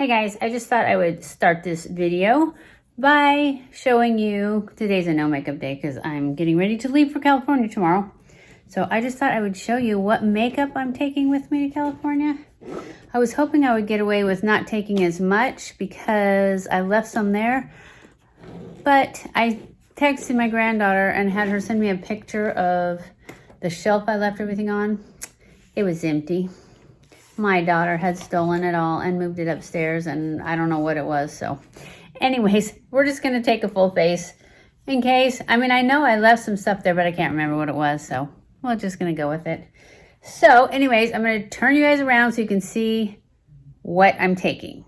Hey guys, I just thought I would start this video by showing you, today's a no makeup day because I'm getting ready to leave for California tomorrow. So I just thought I would show you what makeup I'm taking with me to California. I was hoping I would get away with not taking as much because I left some there. But I texted my granddaughter and had her send me a picture of the shelf I left everything on. It was empty. My daughter had stolen it all and moved it upstairs, and I don't know what it was. So anyways, we're just going to take a full face in case. I mean, I know I left some stuff there, but I can't remember what it was. So we're just going to go with it. So anyways, I'm going to turn you guys around so you can see what I'm taking.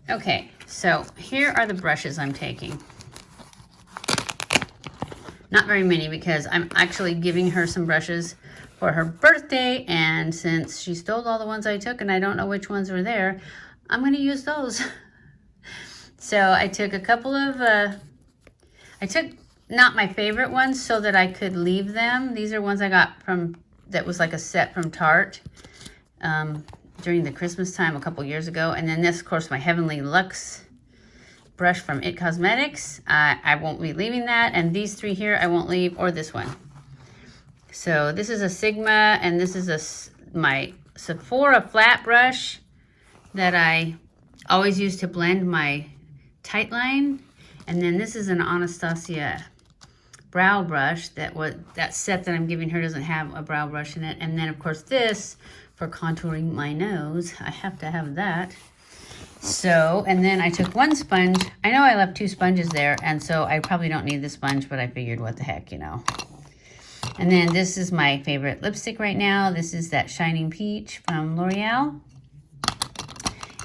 Okay, so here are the brushes I'm taking. Not very many because I'm actually giving her some brushes for her birthday, and since she stole all the ones I took and I don't know which ones were there, I'm going to use those. So I took a couple of, I took not my favorite ones so that I could leave them. These are ones I got from, that was like a set from Tarte during the Christmas time a couple years ago. And then this, of course, my Heavenly Luxe brush from It Cosmetics. I won't be leaving that. And these three here, I won't leave, or this one. So this is a Sigma, and this is my Sephora flat brush that I always use to blend my tight line. And then this is an Anastasia brow brush that set that I'm giving her doesn't have a brow brush in it. And then of course this for contouring my nose. I have to have that. So, and then I took one sponge. I know I left two sponges there, and so I probably don't need the sponge, but I figured what the heck, you know. And then this is my favorite lipstick right now. This is that Shining Peach from L'Oreal.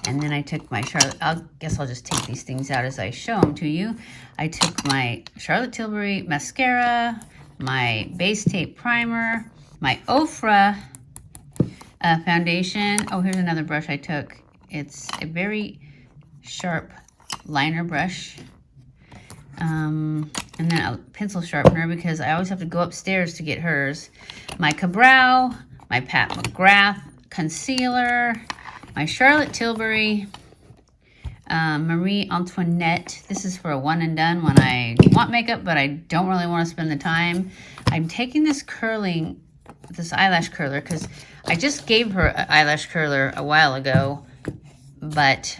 And then I took my Charlotte, I guess I'll just take these things out as I show them to you. I took my Charlotte Tilbury mascara, my Base Tape primer, my Ofra foundation. Oh, here's another brush I took. It's a very sharp liner brush. And then a pencil sharpener because I always have to go upstairs to get hers. My Cabrow, my Pat McGrath concealer, my Charlotte Tilbury, Marie Antoinette. This is for a one and done when I want makeup, but I don't really want to spend the time. I'm taking this eyelash curler because I just gave her an eyelash curler a while ago, but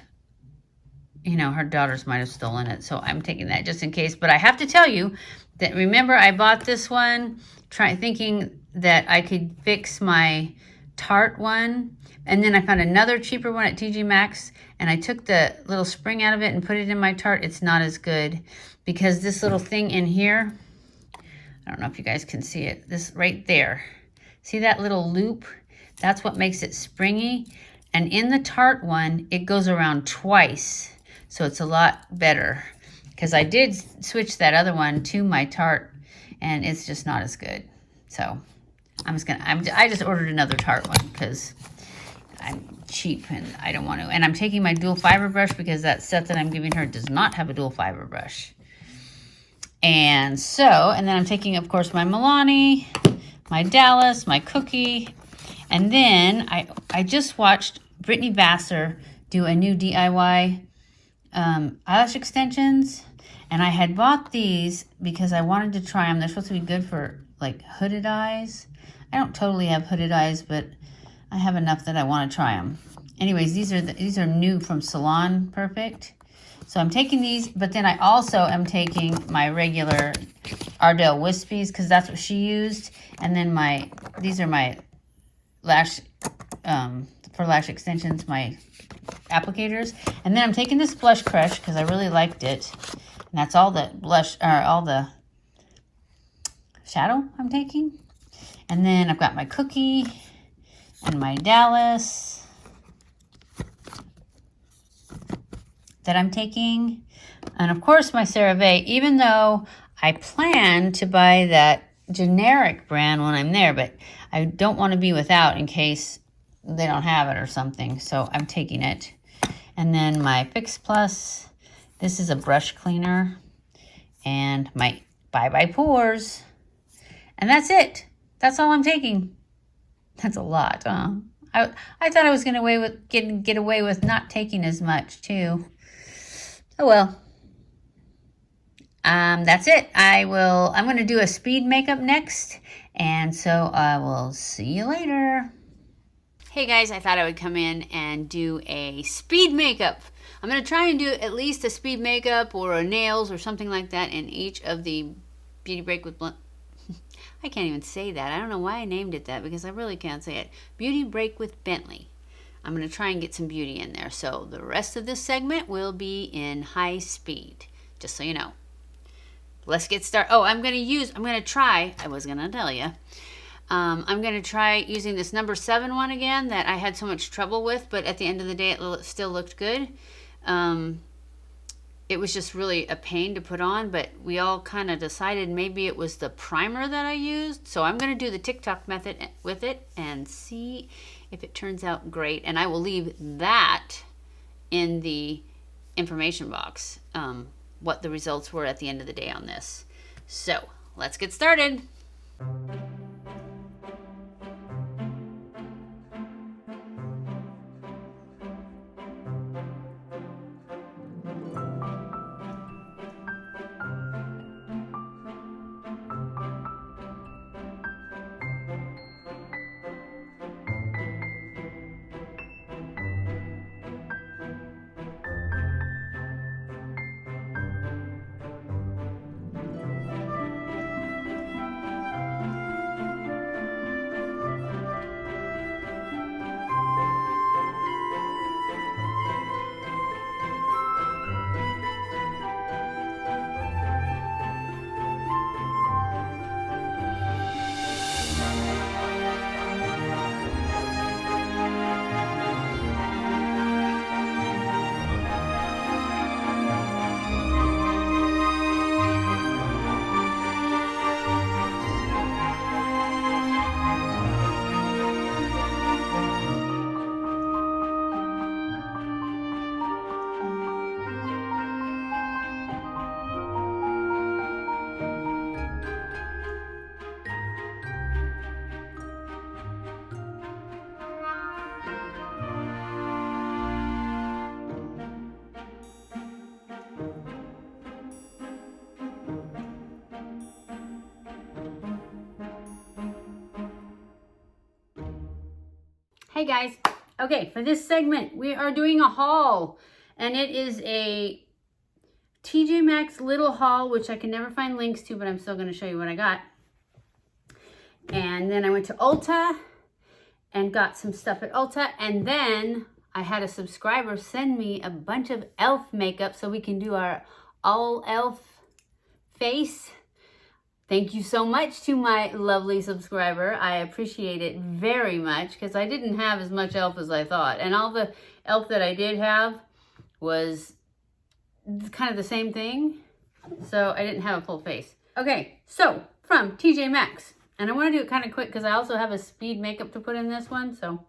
you know, her daughters might have stolen it, so I'm taking that just in case. But I have to tell you that, remember, I bought this one thinking that I could fix my Tarte one, and then I found another cheaper one at TJ Maxx, and I took the little spring out of it and put it in my Tarte. It's not as good because this little thing in here, I don't know if you guys can see it, this right there. See that little loop? That's what makes it springy. And in the Tarte one, it goes around twice. So it's a lot better because I did switch that other one to my Tarte and it's just not as good. So I just ordered another Tarte one because I'm cheap and I don't want to. And I'm taking my dual fiber brush because that set that I'm giving her does not have a dual fiber brush. And then I'm taking, of course, my Milani, my Dallas, my Cookie. And then I just watched Brittany Vassar do a new DIY eyelash extensions, and I had bought these because I wanted to try them. They're supposed to be good for like hooded eyes. I don't totally have hooded eyes, but I have enough that I want to try them. Anyways, these are new from Salon Perfect. So I'm taking these, but then I also am taking my regular Ardell Wispies because that's what she used, and then these are my lash for lash extensions, my applicators. And then I'm taking this Blush Crush because I really liked it. And that's all the blush, or all the shadow I'm taking. And then I've got my Cookie and my Dallas that I'm taking. And of course my CeraVe, even though I plan to buy that generic brand when I'm there, but I don't want to be without in case they don't have it or something, so I'm taking it. And then my Fix Plus, this is a brush cleaner, and my Bye Bye Pores, and that's it. That's all I'm taking. That's a lot, huh? I thought I was gonna get away with not taking as much too. Oh well. That's it. I'm gonna do a speed makeup next, and so I will see you later. Hey guys, I thought I would come in and do a speed makeup. I'm going to try and do at least a speed makeup or a nails or something like that in each of the Beauty Break with I can't even say that. I don't know why I named it that because I really can't say it. Beauty Break with Bentley. I'm going to try and get some beauty in there. So the rest of this segment will be in high speed, just so you know. Let's get started. Oh, I'm going to try, I was going to tell you. I'm going to try using this number 7 one again that I had so much trouble with, but at the end of the day, it still looked good. It was just really a pain to put on, but we all kind of decided maybe it was the primer that I used. So I'm going to do the TikTok method with it and see if it turns out great. And I will leave that in the information box, what the results were at the end of the day on this. So let's get started. Hey guys, okay, for this segment, we are doing a haul, and it is a TJ Maxx little haul, which I can never find links to, but I'm still going to show you what I got. And then I went to Ulta and got some stuff at Ulta, and then I had a subscriber send me a bunch of e.l.f. makeup so we can do our all e.l.f. face. Thank you so much to my lovely subscriber. I appreciate it very much because I didn't have as much e.l.f. as I thought. And all the e.l.f. that I did have was kind of the same thing. So I didn't have a full face. Okay, so from TJ Maxx. And I want to do it kind of quick because I also have a speed makeup to put in this one. So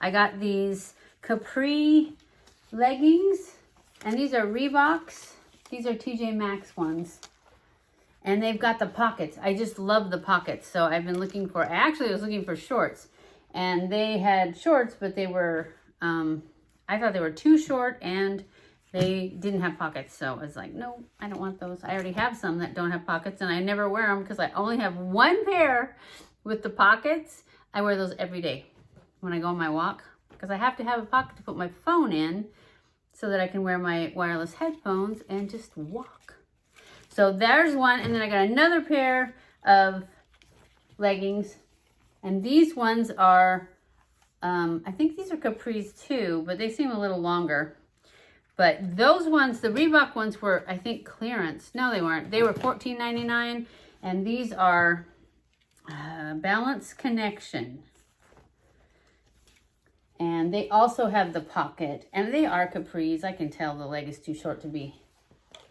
I got these capri leggings. And these are Reeboks. These are TJ Maxx ones. And they've got the pockets. I just love the pockets. So I've been looking for, actually I was looking for shorts. And they had shorts, but they were, I thought they were too short and they didn't have pockets. So I was like, no, I don't want those. I already have some that don't have pockets and I never wear them because I only have one pair with the pockets. I wear those every day when I go on my walk because I have to have a pocket to put my phone in so that I can wear my wireless headphones and just walk. So there's one, and then I got another pair of leggings, and these ones are, I think these are capris too, but they seem a little longer. But those ones, the Reebok ones were, I think, clearance. No, they weren't. They were $14.99, and these are Balance Connection. And they also have the pocket, and they are capris. I can tell the leg is too short to be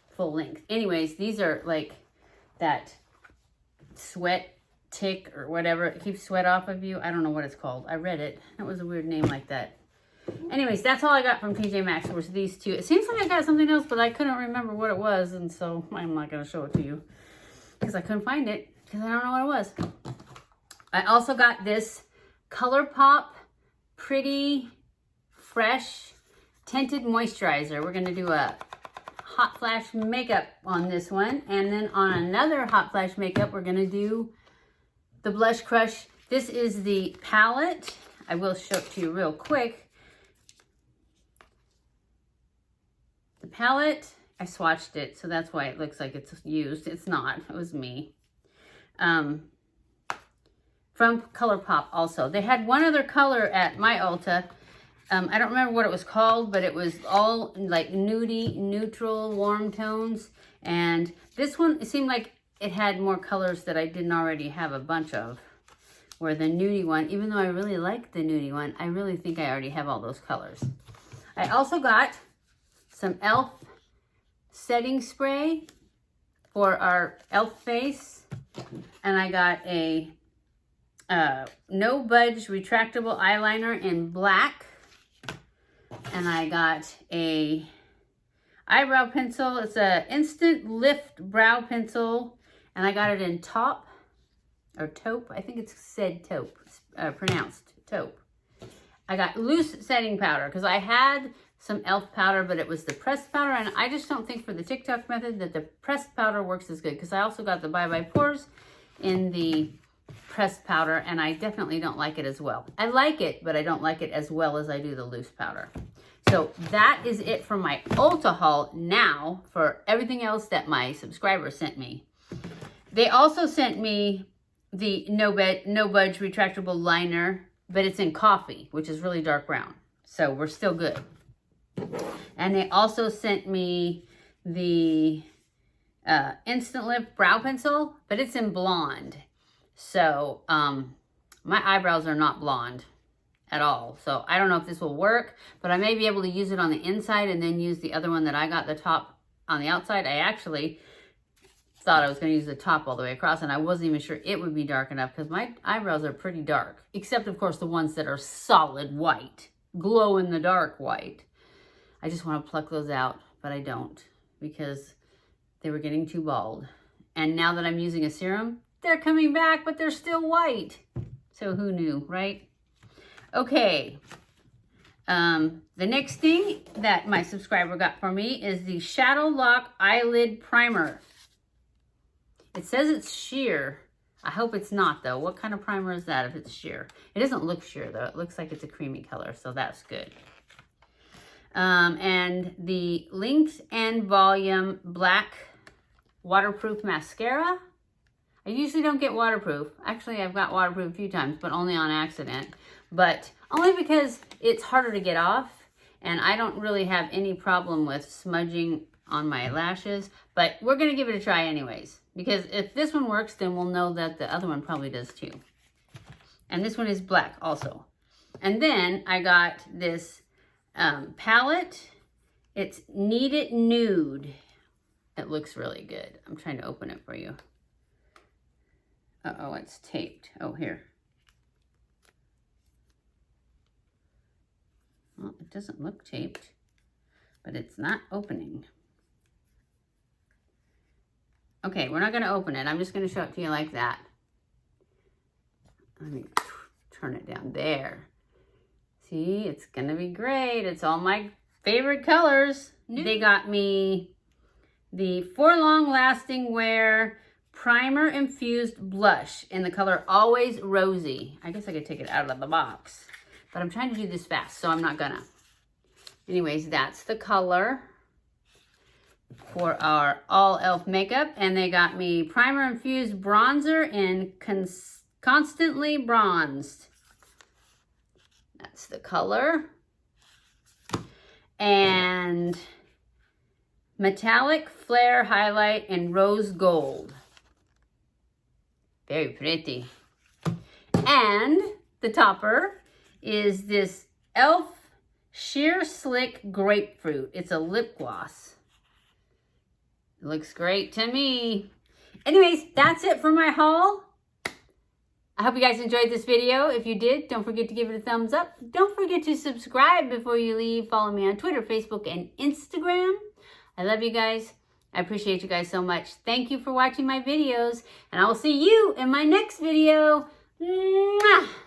full length. Anyways, these are like that sweat tick or whatever. It keeps sweat off of you. I don't know what it's called. I read it. It was a weird name like that. Anyways, that's all I got from TJ Maxx was these two. It seems like I got something else, but I couldn't remember what it was, and so I'm not going to show it to you because I couldn't find it because I don't know what it was. I also got this ColourPop Pretty Fresh Tinted Moisturizer. We're going to do a hot flash makeup on this one. And then on another hot flash makeup, we're going to do the Blush Crush. This is the palette. I will show it to you real quick. The palette, I swatched it, so that's why it looks like it's used. It's not. It was me. From ColourPop also. They had one other color at my Ulta. I don't remember what it was called, but it was all like nudie, neutral, warm tones. And this one, it seemed like it had more colors that I didn't already have a bunch of. Where the nudie one, even though I really like the nudie one, I really think I already have all those colors. I also got some e.l.f. setting spray for our e.l.f. face. And I got a No Budge retractable eyeliner in black. And I got a eyebrow pencil. It's a instant lift brow pencil. And I got it in taupe. Or taupe. I think it's said taupe. Pronounced taupe. I got loose setting powder because I had some e.l.f. powder, but it was the pressed powder. And I just don't think for the TikTok method that the pressed powder works as good because I also got the Bye Bye Pores in the pressed powder, and I definitely don't like it as well. I like it, but I don't like it as well as I do the loose powder. So that is it for my Ulta haul. Now for everything else that my subscribers sent me. They also sent me the No Budge retractable liner, but it's in coffee, which is really dark brown. So we're still good. And they also sent me the Instant Lift brow pencil, but it's in blonde. So my eyebrows are not blonde at all. So I don't know if this will work, but I may be able to use it on the inside and then use the other one that I got, the top on the outside. I actually thought I was going to use the top all the way across, and I wasn't even sure it would be dark enough because my eyebrows are pretty dark, except of course the ones that are solid white, glow in the dark white. I just want to pluck those out, but I don't because they were getting too bald. And now that I'm using a serum, they're coming back, but they're still white. So who knew, right? Okay. The next thing that my subscriber got for me is the Shadow Lock Eyelid Primer. It says it's sheer. I hope it's not, though. What kind of primer is that if it's sheer? It doesn't look sheer, though. It looks like it's a creamy color, so that's good. And the Length and Volume Black Waterproof Mascara. I usually don't get waterproof. Actually, I've got waterproof a few times, but only on accident. But only because it's harder to get off, and I don't really have any problem with smudging on my lashes. But we're going to give it a try anyways. Because if this one works, then we'll know that the other one probably does too. And this one is black also. And then I got this palette. It's Need It Nude. It looks really good. I'm trying to open it for you. Uh-oh, it's taped. Oh, here. Well, it doesn't look taped, but it's not opening. Okay, we're not going to open it. I'm just going to show it to you like that. Let me turn it down there. See, it's going to be great. It's all my favorite colors. They got me the For Long Lasting Wear Primer Infused Blush in the color Always Rosy. I guess I could take it out of the box, but I'm trying to do this fast, so I'm not gonna. Anyways, that's the color for our all e.l.f. makeup. And they got me Primer Infused Bronzer in Constantly Bronzed. That's the color. And Metallic Flare Highlight in Rose Gold. Very pretty. And the topper is this e.l.f. Sheer Slick Grapefruit. It's a lip gloss. It looks great to me. Anyways, that's it for my haul. I hope you guys enjoyed this video. If you did, don't forget to give it a thumbs up. Don't forget to subscribe before you leave. Follow me on Twitter, Facebook, and Instagram. I love you guys. I appreciate you guys so much. Thank you for watching my videos, and I will see you in my next video. Mwah!